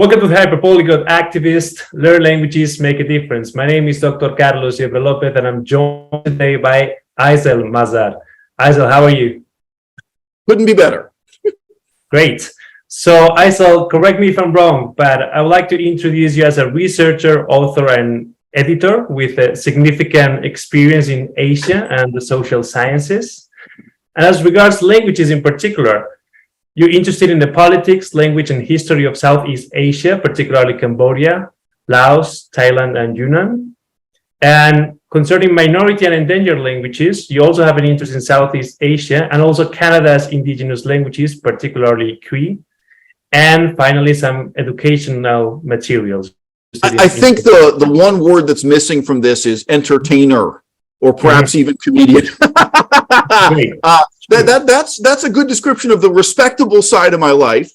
Welcome to the Hyperpolyglot Activist, Learn Languages, Make a Difference. My name is Dr. Carlos Yebra Lopez, and I'm joined today by Eisel Mazard. Eisel, how are you? Couldn't be better. Great. So, Eisel, correct me if I'm wrong, but I would like to introduce you as a researcher, author, and editor with a significant experience in Asia and the social sciences. And as regards languages in particular, you're interested in the politics, language, and history of Southeast Asia, particularly Cambodia, Laos, Thailand, and Yunnan. And concerning minority and endangered languages, you also have an interest in Southeast Asia and also Canada's indigenous languages, particularly Cree. And finally, some educational materials. I think the one word that's missing from this is entertainer, or perhaps even comedian. That's a good description of the respectable side of my life.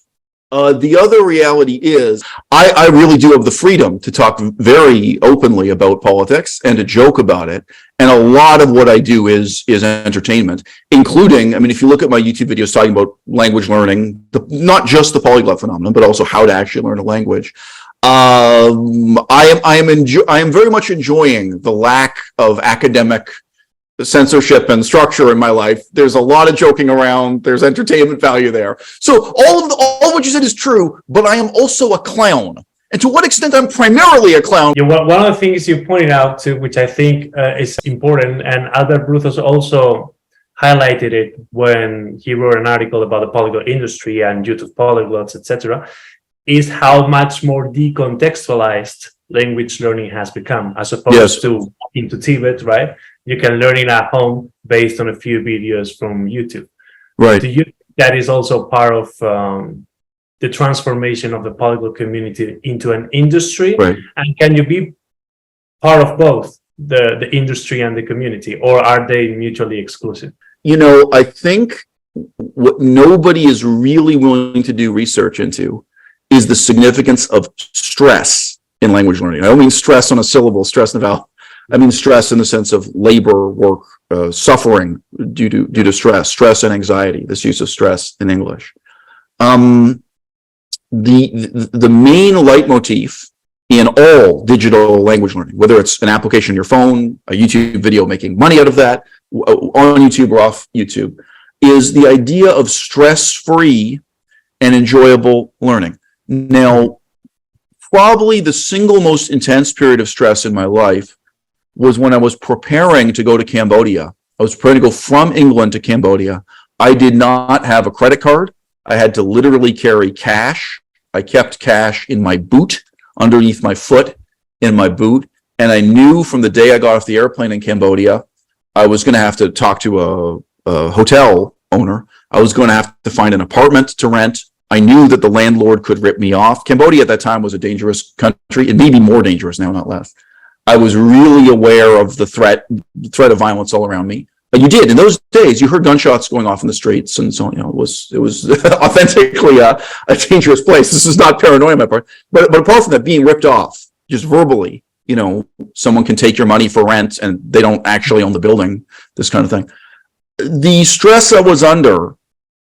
The other reality is I really do have the freedom to talk very openly about politics and to joke about it. And a lot of what I do is entertainment, including, I mean, if you look at my YouTube videos talking about language learning, not just the polyglot phenomenon, but also how to actually learn a language. I am very much enjoying the lack of academic censorship and structure in my life. There's a lot of joking around. There's entertainment value there. So all of what you said is true, but I am also a clown. And to what extent I'm primarily a clown? Yeah, one of the things you pointed out to, which I think is important, and Albert Bruthos also highlighted it when he wrote an article about the polyglot industry and youth of polyglots, etc., is how much more decontextualized language learning has become, as opposed to into Tibet, right? You can learn it at home based on a few videos from YouTube. Right. Do you think that is also part of the transformation of the polyglot community into an industry? Right. And can you be part of both the industry and the community, or are they mutually exclusive? You know, I think what nobody is really willing to do research into is the significance of stress in language learning. I don't mean stress on a syllable, stress in a vowel. I mean stress in the sense of labor, work, suffering due to stress and anxiety. This use of stress in English. The main leitmotif in all digital language learning, whether it's an application on your phone, a YouTube video making money out of that, on YouTube or off YouTube, is the idea of stress-free and enjoyable learning. Now, probably the single most intense period of stress in my life was when I was preparing to go to Cambodia. I was preparing to go from England to Cambodia. I did not have a credit card. I had to literally carry cash. I kept cash in my boot, underneath my foot, in my boot. And I knew from the day I got off the airplane in Cambodia, I was going to have to talk to a hotel owner. I was going to have to find an apartment to rent. I knew that the landlord could rip me off. Cambodia at that time was a dangerous country. It may be more dangerous now, not less. I was really aware of the threat of violence all around me. But you did. In those days, you heard gunshots going off in the streets, and so, you know, it was authentically a dangerous place. This is not paranoia on my part. But apart from that, being ripped off, just verbally, you know, someone can take your money for rent and they don't actually own the building, this kind of thing. The stress I was under,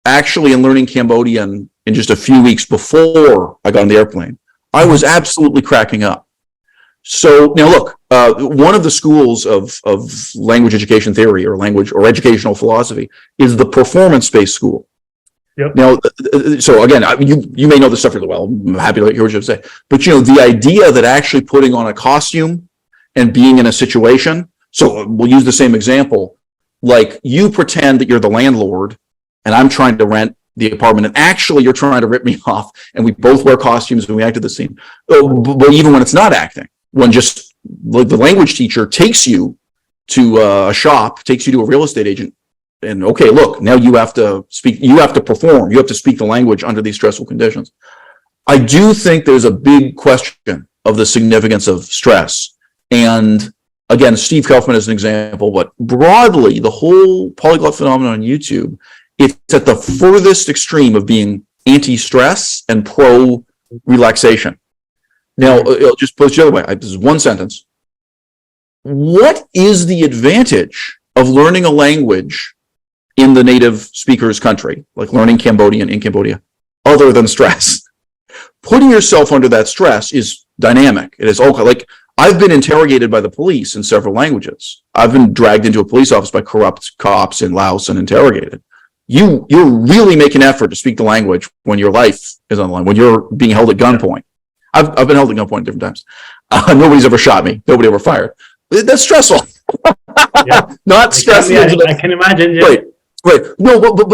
actually, in learning Cambodian in just a few weeks before I got on the airplane, I was absolutely cracking up. So now look, one of the schools of language education theory or language or educational philosophy is the performance-based school. Yep. Now, so again, you may know this stuff really well. I'm happy to hear what you have to say. But you know, the idea that actually putting on a costume and being in a situation, so we'll use the same example, like you pretend that you're the landlord and I'm trying to rent the apartment, and actually you're trying to rip me off, and we both wear costumes and we act at the scene. But even when it's not acting, when just like the language teacher takes you to a shop, takes you to a real estate agent, and okay, look, now you have to speak, you have to perform, you have to speak the language under these stressful conditions. I do think there's a big question of the significance of stress. And again, Steve Kaufman is an example, but broadly, the whole polyglot phenomenon on YouTube, it's at the furthest extreme of being anti-stress and pro-relaxation. Now, I'll just put it the other way. This is one sentence. What is the advantage of learning a language in the native speaker's country, like learning Cambodian in Cambodia, other than stress? putting yourself under that stress is dynamic. It is okay. Like, I've been interrogated by the police in several languages. I've been dragged into a police office by corrupt cops in Laos and interrogated. You really make an effort to speak the language when your life is on the line, when you're being held at gunpoint. I've been held at gunpoint different times. Nobody's ever shot me. Nobody ever fired. That's stressful. Yeah. Not stressful. I can imagine. Yeah. Right. No, but